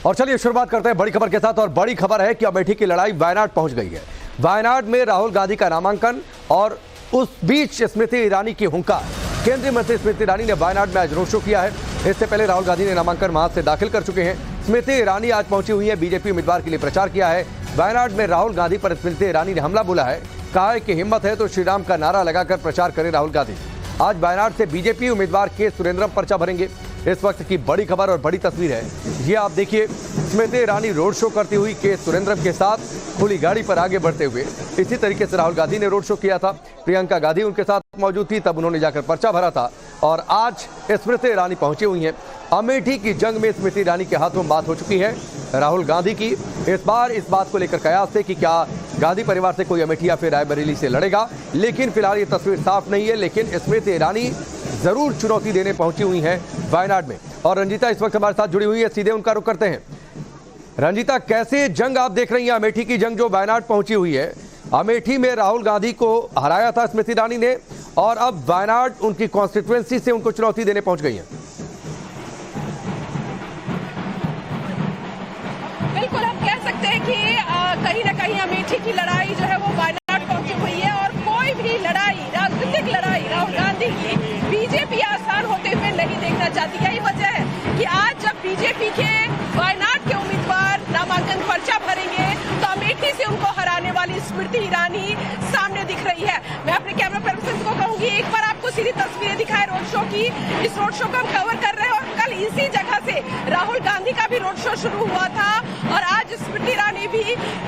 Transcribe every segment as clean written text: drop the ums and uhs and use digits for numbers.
और चलिए शुरुआत करते हैं बड़ी खबर के साथ। और बड़ी खबर है कि अमेठी की लड़ाई वायनाड पहुंच गई है। वायनाड में राहुल गांधी का नामांकन और उस बीच स्मृति ईरानी की हुंकार। केंद्रीय मंत्री स्मृति ईरानी ने वायनाड में आज रोड शो किया है। इससे पहले राहुल गांधी ने नामांकन वहां से दाखिल कर चुके हैं। स्मृति ईरानी आज पहुंची हुई है, बीजेपी उम्मीदवार के लिए प्रचार किया है। वायनाड में राहुल गांधी पर स्मृति ईरानी ने हमला बोला है, कहा है कि हिम्मत है तो श्री राम का नारा लगाकर प्रचार करें राहुल गांधी। आज वायनाड से बीजेपी उम्मीदवार के सुरेंद्रम पर्चा भरेंगे। इस वक्त की बड़ी खबर और बड़ी तस्वीर है, ये आप देखिए। स्मृति ईरानी रोड शो करती हुई के सुरेंद्रम के साथ खुली गाड़ी पर आगे बढ़ते हुए। इसी तरीके से राहुल गांधी ने रोड शो किया था। प्रियंका गांधी उनके साथ मौजूद थी, तब उन्होंने जाकर पर्चा भरा था। और आज स्मृति ईरानी पहुंची हुई हैं। अमेठी की जंग में स्मृति ईरानी के हाथों बात हो चुकी है राहुल गांधी की। इस बार इस बात को लेकर कयास थे कि क्या गांधी परिवार से कोई अमेठी या फिर रायबरेली से लड़ेगा, लेकिन फिलहाल ये तस्वीर साफ नहीं है। लेकिन स्मृति ईरानी जरूर चुनौती देने पहुंची हुई हैं वायनाड में। और रंजीता इस वक्त हमारे साथ जुड़ी हुई है, सीधे उनका रुख करते हैं। रंजीता, कैसे जंग आप देख रही हैं? अमेठी की जंग जो वायनाड पहुंची हुई है। अमेठी में राहुल गांधी को हराया था स्मृति ईरानी ने, और अब वायनाड उनकी कॉन्स्टिट्यूएंसी से उनको चुनौती देने पहुंच गई है। बिल्कुल, हम कह सकते हैं कि कहीं ना कहीं अमेठी की लड़ाई जो है वो वायनाड पहुंची हुई है। और कोई भी लड़ाई, राजनीतिक लड़ाई राहुल गांधी की बीजेपी आसान होते हुए नहीं देखना चाहती। यही वजह है कि आज जब बीजेपी के वायनाड के उम्मीदवार नामांकन पर्चा भरेंगे तो अमेठी से उनको हराने वाली स्मृति ईरानी सामने दिख रही है। मैं अपने कैमरा पर्सन को कहूंगी एक बार आपको सीधी तस्वीरें दिखाए रोड शो की। इस रोड शो को हम कवर कर रहे हैं और कल इसी जगह से राहुल गांधी का भी रोड शो शुरू हुआ था और आज स्मृति ईरानी भी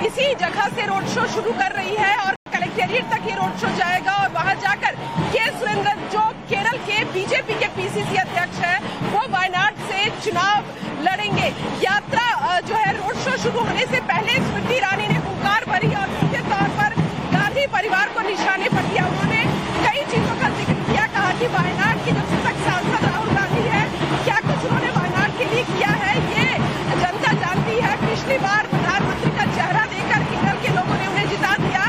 इसी जगह से रोड शो शुरू कर रही है। और कलेक्टेरिएट तक ये रोड शो जाएगा और वहां जाकर के सुरेंद्रन, जो केरल के बीजेपी के पीसीसी अध्यक्ष है, वो वायनाड से चुनाव लड़ेंगे। यात्रा जो है रोड शो शुरू होने से पहले स्मृति ईरानी ने हुंकार भरी और सीधे तौर पर गांधी परिवार को निशाने पर दिया। उन्होंने कई चीजों का जिक्र किया, कहा कि वायनाड के जो सशक्त सांसद राहुल गांधी है, क्या कुछ उन्होंने वायनाड के लिए किया है ये जनता जानती है। पिछली बार प्रधानमंत्री का चेहरा देकर केरल के लोगों ने उन्हें जिता दिया।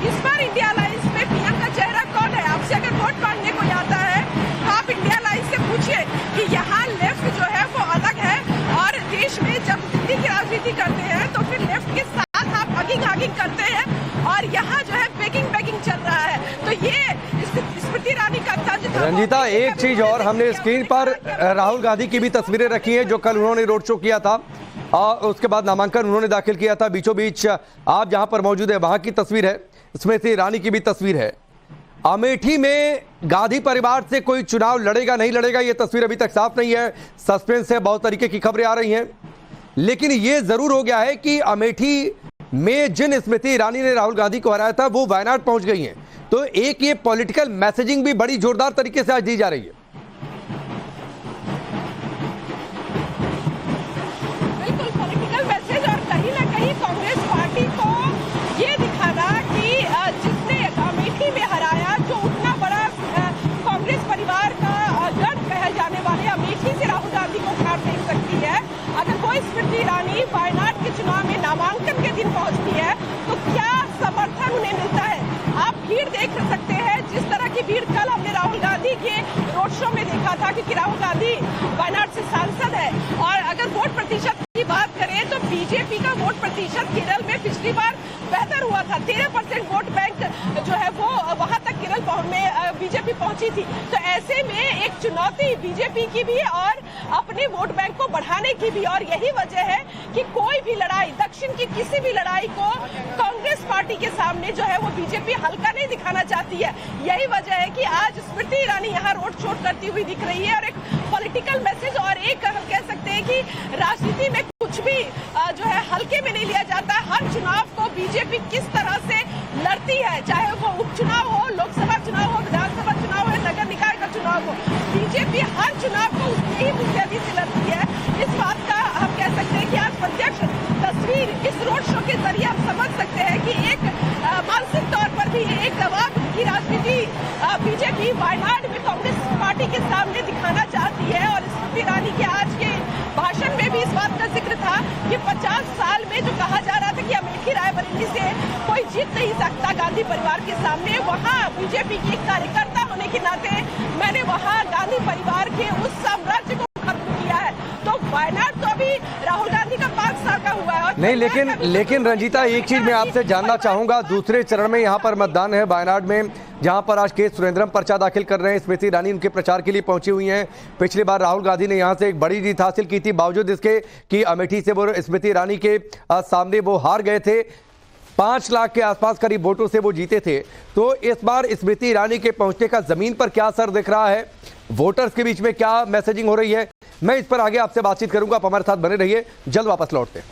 इस बार इंडिया अलायंस में प्रियंका चेहरा कौन है? आपसे अगर वोट मांगने को आता है तो आप इंडिया अलायंस से पूछिए कि यहाँ लेफ्ट जो है वो अलग है। और देश में जब दिल्ली की राजनीति करते हैं तो फिर लेफ्ट के साथ आप हगिंग करते हैं और यहाँ जो है बेगिंग चल रहा है। तो ये स्मृति ईरानी का तंज था। रंजीता, एक चीज और, हमने स्क्रीन पर राहुल गांधी की भी तस्वीरें रखी हैं जो कल उन्होंने रोड शो किया था और उसके बाद नामांकन उन्होंने दाखिल किया था। बीचों बीच आप जहां पर मौजूद है वहां की तस्वीर है, स्मृति ईरानी की भी तस्वीर है। अमेठी में गांधी परिवार से कोई चुनाव लड़ेगा नहीं लड़ेगा ये तस्वीर अभी तक साफ नहीं है, सस्पेंस है, बहुत तरीके की खबरें आ रही हैं। लेकिन ये जरूर हो गया है कि अमेठी में जिन स्मृति ईरानी ने राहुल गांधी को हराया था वो वायनाड पहुंच गई हैं। तो एक ये पॉलिटिकल मैसेजिंग भी बड़ी जोरदार तरीके से आज दी जा रही है। बिल्कुल पॉलिटिकल मैसेज, और कहीं ना कहीं कांग्रेस पार्टी को ये दिखाना कि जिसने अमेठी में हराया, जो उतना बड़ा कांग्रेस परिवार का गढ़ कहे जाने वाले अमेठी से राहुल गांधी को उखाड़ फेंक सकती है। अगर वो स्मृति ईरानी वायनाड के चुनाव में नामांकन के दिन पहुंचती है तो क्या समर्थन उन्हें मिलता है? आप भीड़ देख सकते हैं, जिस तरह की भीड़ कल हमने राहुल गांधी के रोड शो में देखा था, क्योंकि राहुल गांधी वायनाड से सांसद है। और अगर वोट प्रतिशत की बात करें तो बीजेपी का वोट प्रतिशत केरल में पिछली बार बेहतर हुआ था। 13% वोट बैंक जो है वो वहां तक केरल में बीजेपी पहुंची थी। तो ऐसे में एक चुनौती बीजेपी की भी और अपने वोट बैंक को बढ़ाने की भी। और यही वजह है कि कोई भी लड़ाई, दक्षिण की किसी भी लड़ाई को कांग्रेस पार्टी के सामने जो है वो बीजेपी हल्का नहीं दिखाना चाहती है। यही वजह है कि आज स्मृति ईरानी यहाँ रोड शो करती हुई दिख रही है और एक पॉलिटिकल मैसेज, और एक हम कह सकते हैं कि राजनीति में कुछ भी जो है हल्के में नहीं लिया जाता है। हर चुनाव को बीजेपी किस तरह से लड़ती है, चाहे वो उपचुनाव हो, लोकसभा चुनाव हो, विधानसभा चुनाव हो, नगर निकाय का चुनाव हो, बीजेपी हर चुनाव को उतनी ही बुनियादी से लड़ती है। इस बात का हम कह सकते हैं कि आज प्रत्यक्ष तस्वीर इस रोड शो के जरिए हम समझ सकते हैं कि एक मानसिक तौर पर भी एक दबाव की राजनीति बीजेपी वायनाड में कांग्रेस पार्टी के सामने दिखाना चाहती है। और स्मृति ईरानी के आज के भाषण में भी इस बात का जिक्र था कि 50 साल में जो कहा जा रहा था कि अमेठी रायबरेली से कोई जीत नहीं सकता गांधी परिवार के सामने, वहां बीजेपी की एक कार्यकर्ता होने के नाते मैंने वहां गांधी परिवार के उस साम्राज्य को खत्म किया है। तो वायनाड तो अभी राहुल गांधी का नहीं, लेकिन रंजीता, एक चीज मैं आपसे जानना चाहूंगा, दूसरे चरण में यहाँ पर मतदान है वायनाड में, जहां पर आज के सुरेंद्रम पर्चा दाखिल कर रहे हैं। स्मृति ईरानी उनके प्रचार के लिए पहुंची हुई हैं। पिछली बार राहुल गांधी ने यहां से एक बड़ी जीत हासिल की थी, बावजूद इसके कि अमेठी से वो स्मृति ईरानी के सामने वो हार गए थे। 5 लाख के आसपास करीब वोटों से वो जीते थे। तो इस बार स्मृति ईरानी के पहुंचने का जमीन पर क्या असर दिख रहा है, वोटर्स के बीच में क्या मैसेजिंग हो रही है, मैं इस पर आगे आपसे बातचीत करूंगा। आप हमारे साथ बने रहिए, जल्द वापस लौटते हैं।